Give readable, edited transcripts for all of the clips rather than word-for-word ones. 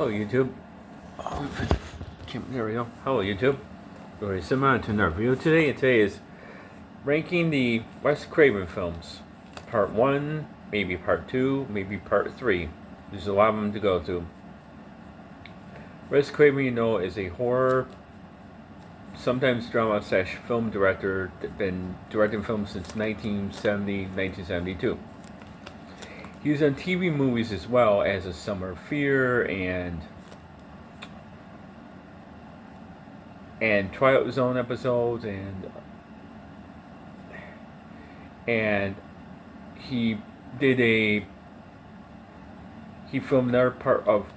Hello, YouTube. There we go. Hello, YouTube. We're similar to our video today, and today is ranking the Wes Craven films. Part 1, maybe Part 2, maybe Part 3. There's a lot of them to go through. Wes Craven, is a horror, sometimes drama / film director, been directing films since 1970, 1972. He was on TV movies as well as A Summer of Fear and Twilight Zone episodes and he filmed another part of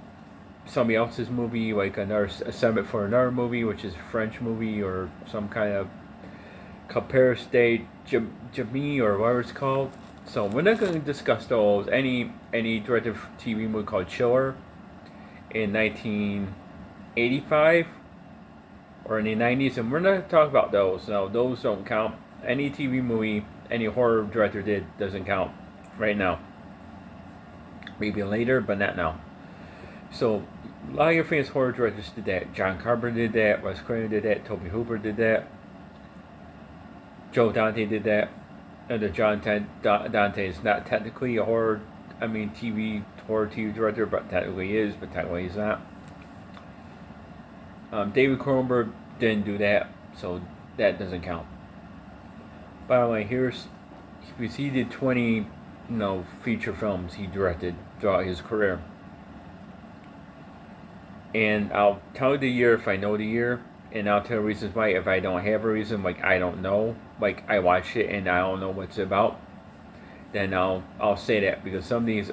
somebody else's movie, like a summit for another movie, which is a French movie or some kind of Paris Day Jamie or whatever it's called. So we're not going to discuss those. Any directed TV movie called Chiller in 1985 or in the 90s, and we're not going to talk about those. No, those don't count. Any TV movie any horror director did doesn't count right now. Maybe later, but not now. So a lot of your famous horror directors did that. John Carpenter did that. Wes Craven did that. Tobe Hooper did that. Joe Dante did that. And John Dante is not technically a horror TV director, but technically is, but technically he's not. David Cronenberg didn't do that, so that doesn't count. By the way, he did 20, feature films he directed throughout his career. And I'll tell you the year if I know the year, and I'll tell reasons why if I don't have a reason, like I don't know, like I watched it and I don't know what it's about, then I'll say that, because some of these,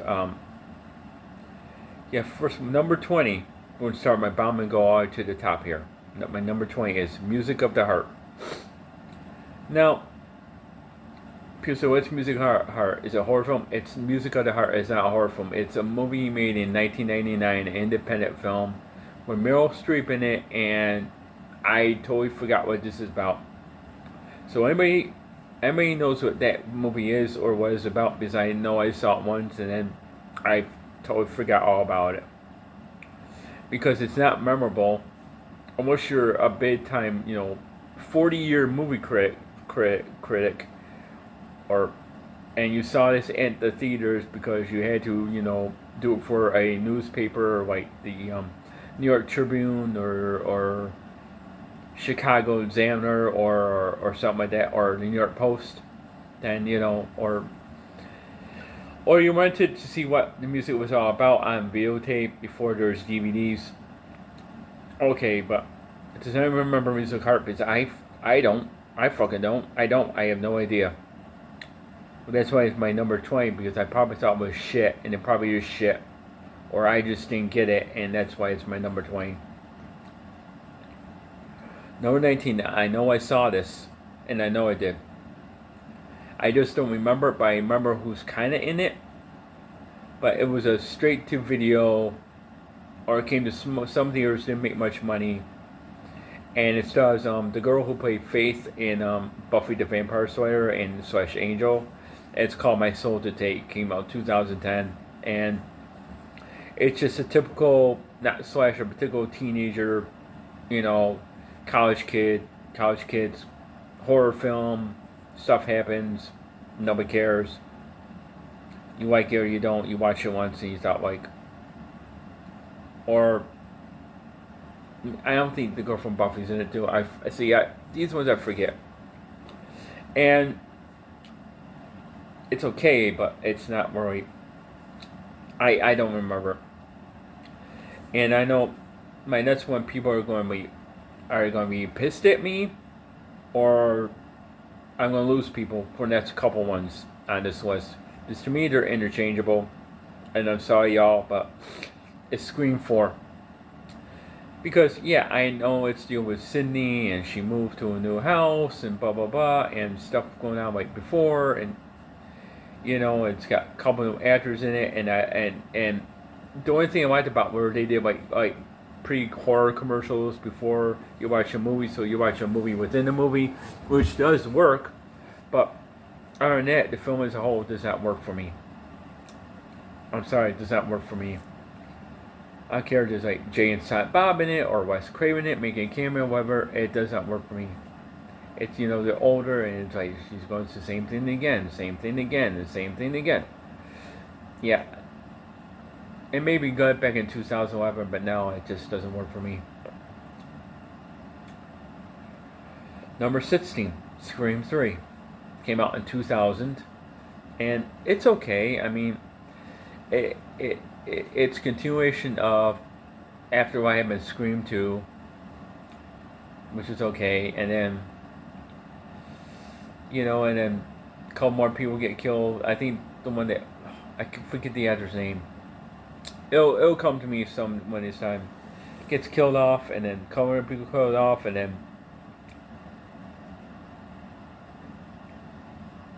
first, number 20, we're going to start my bomb and go all the way to the top here. My number 20 is Music of the Heart. Now, people say, what's Music of the Heart? Is it a horror film? It's Music of the Heart. It's not a horror film. It's a movie made in 1999, an independent film with Meryl Streep in it, and I totally forgot what this is about. So anybody knows what that movie is or what it's about, because I know I saw it once and then I totally forgot all about it. Because it's not memorable unless you're a big time, 40-year movie critic, and you saw this at the theaters because you had to, do it for a newspaper like the New York Tribune or Chicago Examiner or something like that, or the New York Post, then or you wanted to see what the music was all about on videotape before there's DVDs. Okay, but does anyone remember Music of the Heart? Because I don't. I fucking don't. I have no idea. Well, that's why it's my number 20, because I probably thought it was shit, and it probably is shit. Or I just didn't get it, and that's why it's my number 20. Number 19, I know I saw this, and I know I did. I just don't remember it, but I remember who's kind of in it. But it was a straight-to-video, or it came to some theaters, didn't make much money. And it stars the girl who played Faith in Buffy the Vampire Slayer and / Angel. It's called My Soul to Take. Came out 2010, and it's just a typical, not slasher, but typical teenager, college kids, horror film. Stuff happens, nobody cares. You like it or you don't. You watch it once and you thought or I don't think the girl from Buffy's in it too. I see. These ones I forget, and it's okay, but it's not really. I don't remember, and I know my next one. People are going to be pissed at me, or I'm going to lose people for the next couple ones on this list. Because to me, they're interchangeable, and I'm sorry, y'all, but it's Scream 4. Because, I know it's dealing with Sydney, and she moved to a new house, and blah, blah, blah, and stuff going on like before, and, it's got a couple of actors in it, and the only thing I liked about where they did, like pre-horror commercials before you watch a movie, so you watch a movie within the movie, which does work, but other than that, the film as a whole does not work for me. I'm sorry, it does not work for me. characters like Jay and Silent Bob in it or Wes Craven in it, making a cameo, whatever. It does not work for me. It's, they're older and it's like she's going to the same thing again, the same thing again, the same thing again. Yeah. It may be good back in 2011, but now it just doesn't work for me. Number 16, Scream 3. Came out in 2000. And it's okay. I mean, it's continuation of after what happened in Scream 2, which is okay. And then, and then a couple more people get killed. I think the one that, I can forget the actor's name. It'll come to me when it's time. Gets killed off, and then a couple more people killed off, and then,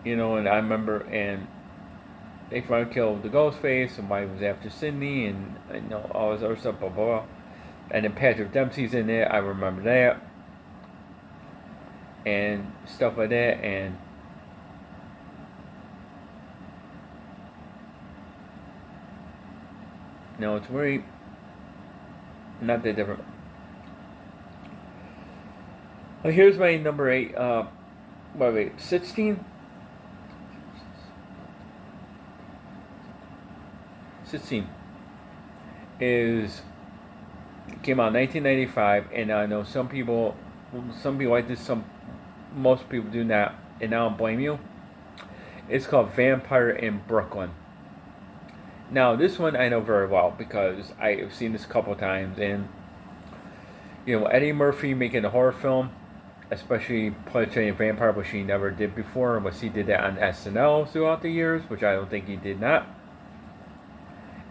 and I remember, and they finally killed the Ghostface, and why he was after Sydney, and all this other stuff, blah, blah, blah. And then Patrick Dempsey's in it, I remember that. And stuff like that, and no, it's really not that different. Well, here's my number 8. Wait, 16? 16 came out in 1995, and I know some people like this, most people do not, and I don't blame you. It's called Vampire in Brooklyn. Now, this one I know very well because I've seen this a couple times, and Eddie Murphy making a horror film, especially portraying a vampire, which he never did before, unless he did that on SNL throughout the years, which I don't think he did not.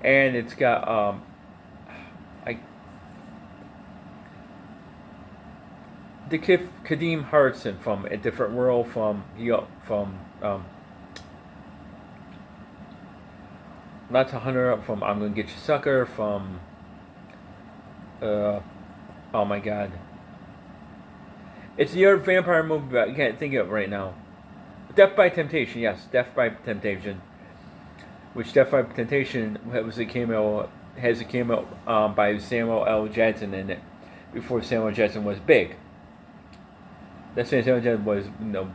And it's got the kid Kadeem Hardison from A Different World, from Not to Hunter, from I'm Gonna Get You Sucker, from oh my god, it's the other vampire movie, but I can't think of it right now. Death by Temptation, yes, Death by Temptation. Which Death by Temptation has a cameo by Samuel L. Jackson in it, before Samuel Jackson was big. That's when Samuel Jackson was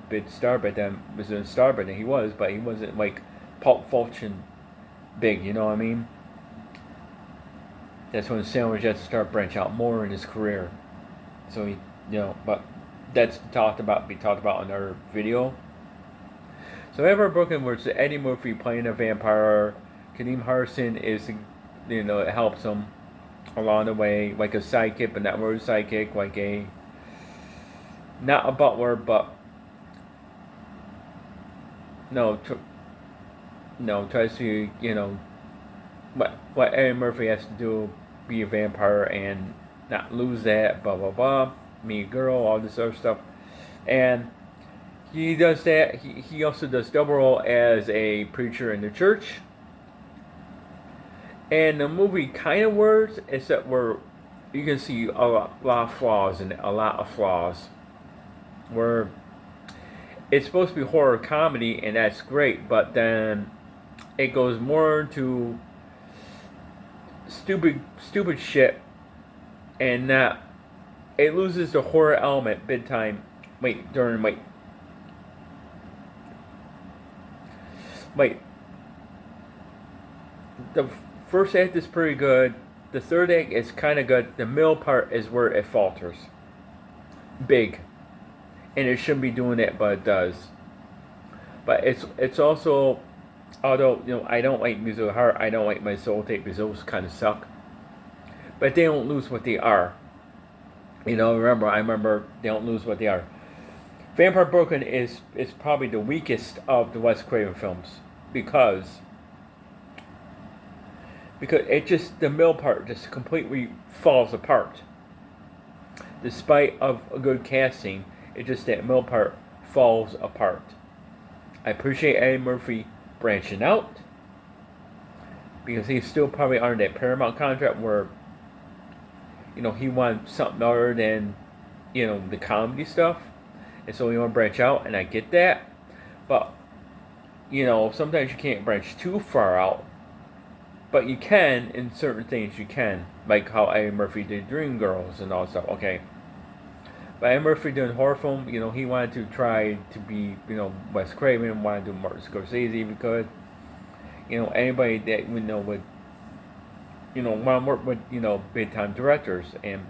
big star, but then was a star, but then he wasn't like Pulp Fiction big, you know what I mean? That's when Samuel Jackson started branching out more in his career. So he, but that's be talked about in our video. So Vampire Brooklyn, where it's Eddie Murphy playing a vampire, Kadeem Hardison is, it helps him along the way, like a sidekick, but not really a sidekick, like not a butler, but tries to, what Eddie Murphy has to do, be a vampire and not lose that, blah blah blah, meet a girl, all this other stuff, and he does that. He also does double role as a preacher in the church. And the movie kind of works, except where you can see a lot of flaws in it. A lot of flaws. Where it's supposed to be horror comedy, and that's great, but then it goes more to stupid shit, and it loses the horror element big time. The first act is pretty good. The third act is kind of good. The middle part is where it falters. Big. And it shouldn't be doing that, but it does. But it's also, although, I don't like Musical Heart, I don't like My Soul Tape because those kind of suck. But they don't lose what they are. I remember they don't lose what they are. Vampire Brooklyn is probably the weakest of the Wes Craven films because it just, the middle part just completely falls apart. Despite of a good casting, it just, that middle part falls apart. I appreciate Eddie Murphy branching out because he's still probably under that Paramount contract where he wanted something other than the comedy stuff. And so you want to branch out, and I get that. But, sometimes you can't branch too far out. But you can, in certain things, you can. Like how Eddie Murphy did Dreamgirls and all that stuff. Okay. But Eddie Murphy doing horror film, he wanted to try to be, Wes Craven, wanted to do Martin Scorsese if he could. Anybody that would, want to work with, big time directors and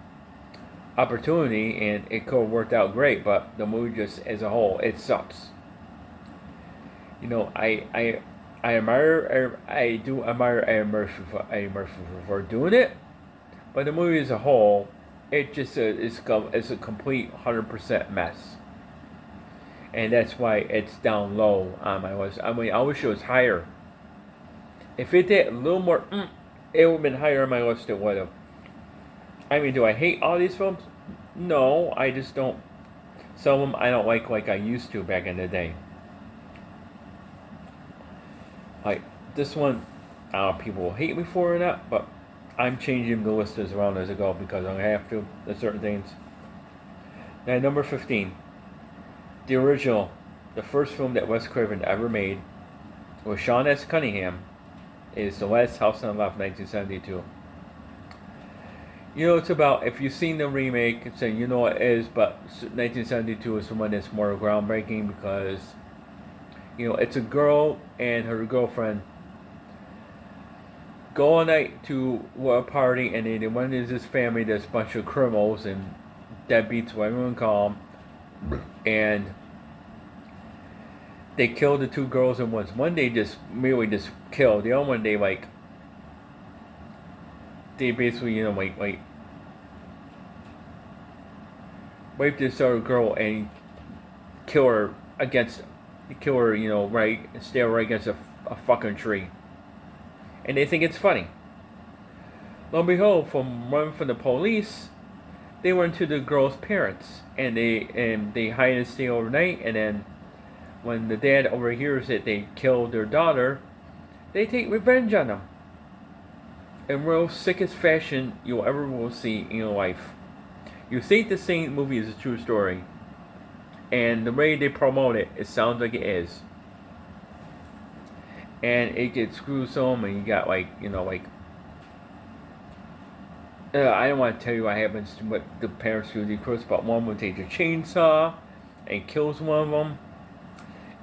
opportunity, and it could have worked out great, but the movie just as a whole, it sucks. I do admire Eddie Murphy for doing it, but the movie as a whole, it just is a complete 100% mess, and that's why it's down low on my list. I mean, I wish it was higher. If it did a little more, it would have been higher on my list. It would have. I mean, do I hate all these films? No, I just don't. Some of them I don't like I used to back in the day. Like this one, I don't know if people will hate me for it or not, but I'm changing the list around as I go because I have to. There's certain things. Now, number 15. The original, the first film that Wes Craven ever made with Sean S. Cunningham is The Last House on the Left, 1972. It's about, if you've seen the remake, it's saying it is, but 1972 is the one that's more groundbreaking because, it's a girl and her girlfriend go all night to a party, and then one is this family that's a bunch of criminals and deadbeats, what everyone call them, and they killed the two girls in once. One they just merely just killed. The other one they basically rape this other girl and kill her, right, and stare right against a fucking tree. And they think it's funny. Lo and behold, from running from the police, they went to the girl's parents, and they hide and stay overnight. And then, when the dad overhears that they killed their daughter, they take revenge on them. In real sickest fashion you'll ever will see in your life. You think the same movie is a true story, and the way they promote it, it sounds like it is. And it gets gruesome, and you got I don't want to tell you what happens to what the parents do. Of course, but one will take a chainsaw and kills one of them,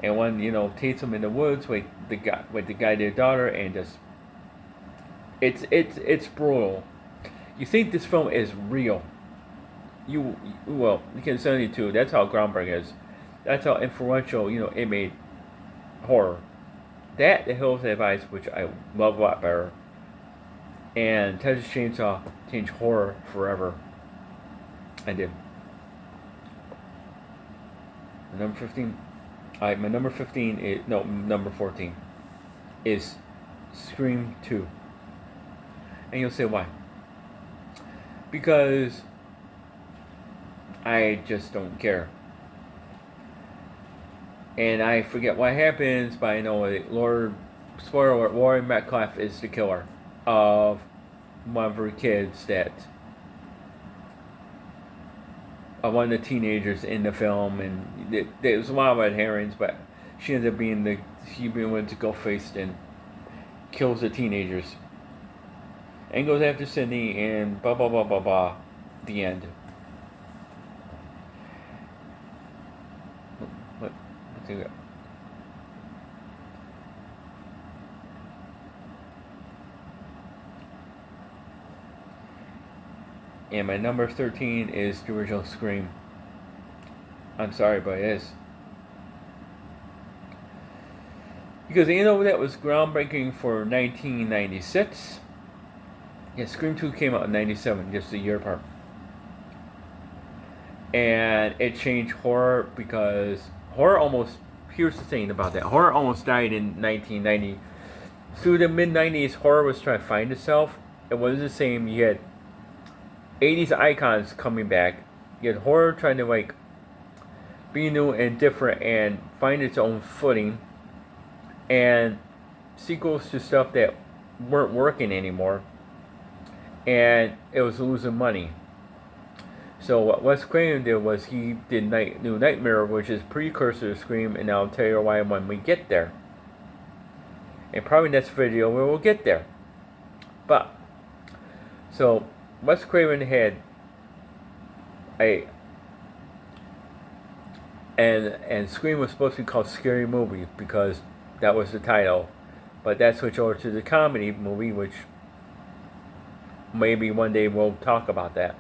and one takes them in the woods with the guy their daughter, and just it's brutal. You think this film is real? You can 72. That's how groundbreaking is. That's how influential it made horror. That, The Hills Have Eyes, which I love a lot better, and Texas Chainsaw changed horror forever. I did. Number 15. Alright, my number 15 is number 14 is Scream 2. And you'll say why? Because I just don't care. And I forget what happens, but I know spoiler alert, Laurie Metcalf is the killer of one of her kids one of the teenagers in the film, and there's a lot of red herrings, but she ends up being one to go face and kills the teenagers. And goes after Sydney, and blah blah blah blah blah. The end. Let's see. And my number 13 is the original Scream. I'm sorry, but it is. Because that was groundbreaking for 1996. Yeah, Scream 2 came out in 97, just a year apart. And it changed horror because here's the thing about that. Horror almost died in 1990. Through the mid-90s, horror was trying to find itself. It wasn't the same. You had 80s icons coming back. You had horror trying to be new and different and find its own footing. And sequels to stuff that weren't working anymore. And it was losing money. So what Wes Craven did was he did New Nightmare, which is precursor to Scream, and I'll tell you why when we get there. And probably next video we will get there. But so Wes Craven had a and Scream was supposed to be called Scary Movie because that was the title, but that switched over to the comedy movie, which maybe one day we'll talk about that.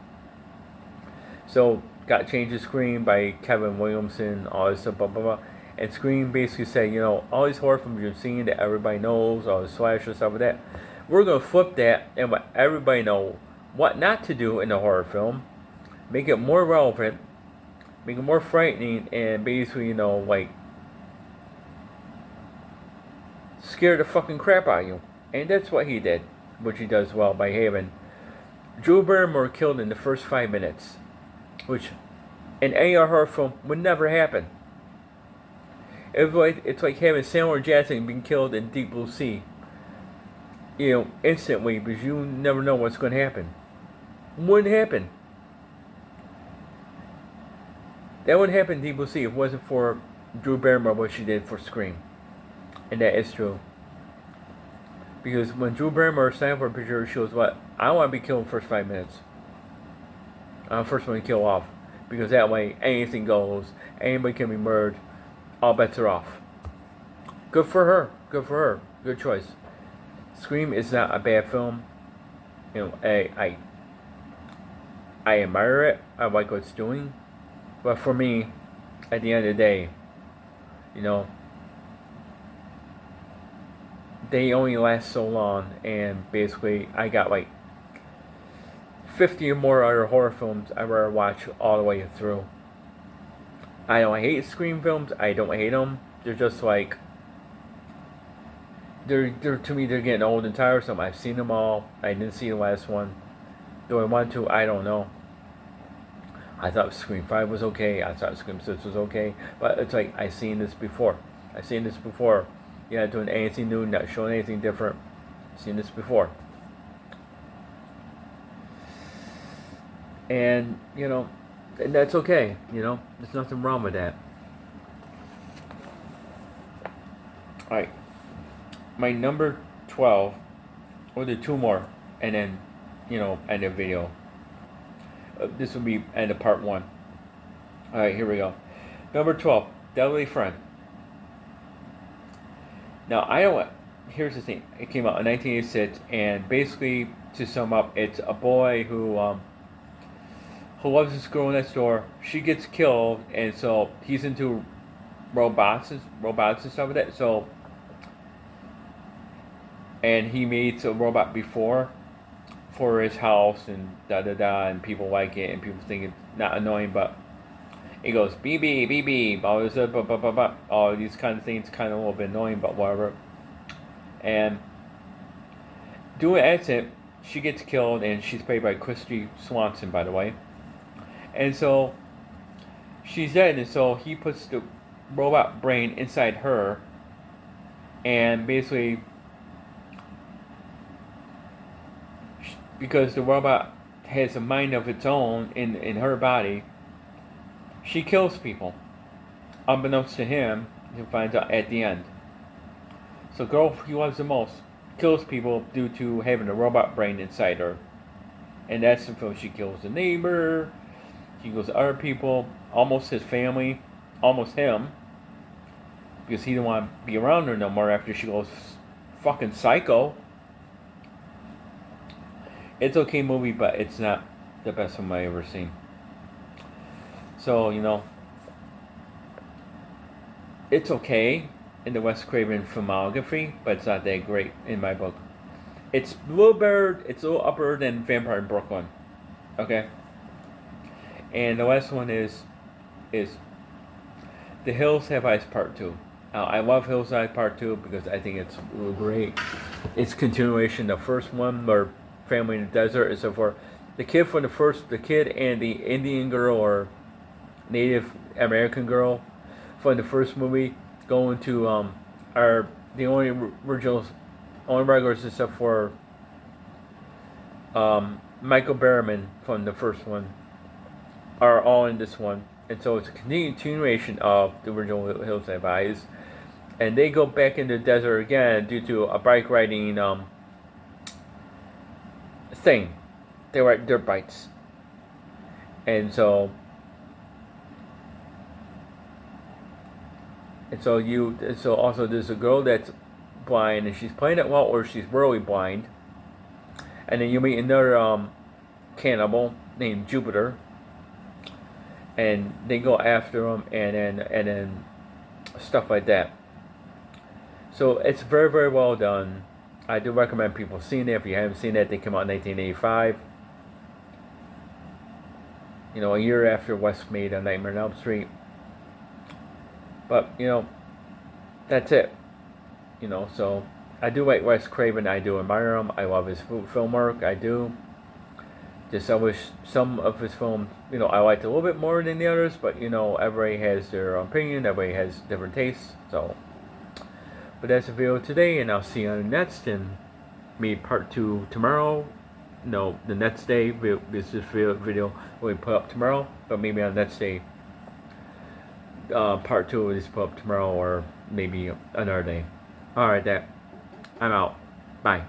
So got changed to Scream by Kevin Williamson, all this stuff, blah blah blah. And Scream basically said, all these horror films you're seeing that everybody knows, all the slasher stuff like that, we're gonna flip that and let everybody know what not to do in a horror film, make it more relevant, make it more frightening, and basically, like scare the fucking crap out of you. And that's what he did, which he does well by having Drew Barrymore killed in the first 5 minutes, which in any horror film would never happen. It's like having Samuel Jackson being killed in Deep Blue Sea, instantly, because you never know what's going to happen. Wouldn't happen. That wouldn't happen in Deep Blue Sea if it wasn't for Drew Barrymore, what she did for Scream. And that is true. Because when Drew Barrymore signed for a picture, she was what? I want to be killed in the first 5 minutes. I'm the first one to kill off. Because that way, anything goes. Anybody can be murdered. All bets are off. Good for her. Good for her. Good choice. Scream is not a bad film. I admire it. I like what it's doing. But for me, at the end of the day, they only last so long, and basically I got like 50 or more other horror films I'd rather watch all the way through. I don't hate Scream films. I don't hate them. They're just like, they're to me, they're getting old and tiresome. I've seen them all. I didn't see the last one. Do I want to? I don't know. I thought Scream 5 was okay. I thought Scream 6 was okay. But it's like, I've seen this before. You're not doing anything new, not showing anything different. I've seen this before. And, and that's okay. There's nothing wrong with that. Alright. My number 12. We'll do 2 more. And then, end the video. This will be end of part 1. Alright, here we go. Number 12. Deadly Friend. Now, here's the thing. It came out in 1986, and basically, to sum up, it's a boy who loves this girl next door. She gets killed, and so he's into robots and stuff like that. So, and he meets a robot before for his house and and people like it, and people think it's not annoying, but it goes beep beep beep beep, all this all these kind of things, kind of a little bit annoying, but whatever. And doing an accident, she gets killed, and she's played by Christy Swanson, by the way. And so she's dead, and so he puts the robot brain inside her, and basically, because the robot has a mind of its own in her body, she kills people. Unbeknownst to him, he finds out at the end. So girl he loves the most kills people due to having a robot brain inside her. And that's the film. She kills the neighbor. She kills other people. Almost his family. Almost him. Because he didn't want to be around her no more after she goes fucking psycho. It's okay movie, but it's not the best film I've ever seen. So, it's okay in the Wes Craven filmography, but it's not that great in my book. It's a little upper than Vampire in Brooklyn. Okay? And the last one is The Hills Have Eyes Part 2. I love Hills Have Eyes Part 2 because I think it's great. It's continuation. The first one, where family in the desert, and so forth. The kid and the Indian girl or Native American girl from the first movie going to are the only regulars except for Michael Berryman from the first one are all in this one, and so it's a continuation of the original Hills Have Eyes, and they go back into the desert again due to a bike riding thing. They ride dirt bikes. And so also there's a girl that's blind and she's playing it well, or she's really blind. And then you meet another cannibal named Jupiter, and they go after him, and then stuff like that. So it's very, very well done. I do recommend people seeing it. If you haven't seen it, they came out in 1985. You know, a year after Wes made A Nightmare on Elm Street. But, you know, that's it. You know, so I do like Wes Craven. I do admire him. I love his film work. I do. Just I wish some of his films, you know, I liked a little bit more than the others. But, you know, everybody has their opinion. Everybody has different tastes. So, but that's the video today. And I'll see you on the next. And maybe part 2 tomorrow. No, the next day. This video will be put up tomorrow. But maybe on the next day. Part 2 will just put up tomorrow, or maybe another day. Alright, I'm out. Bye.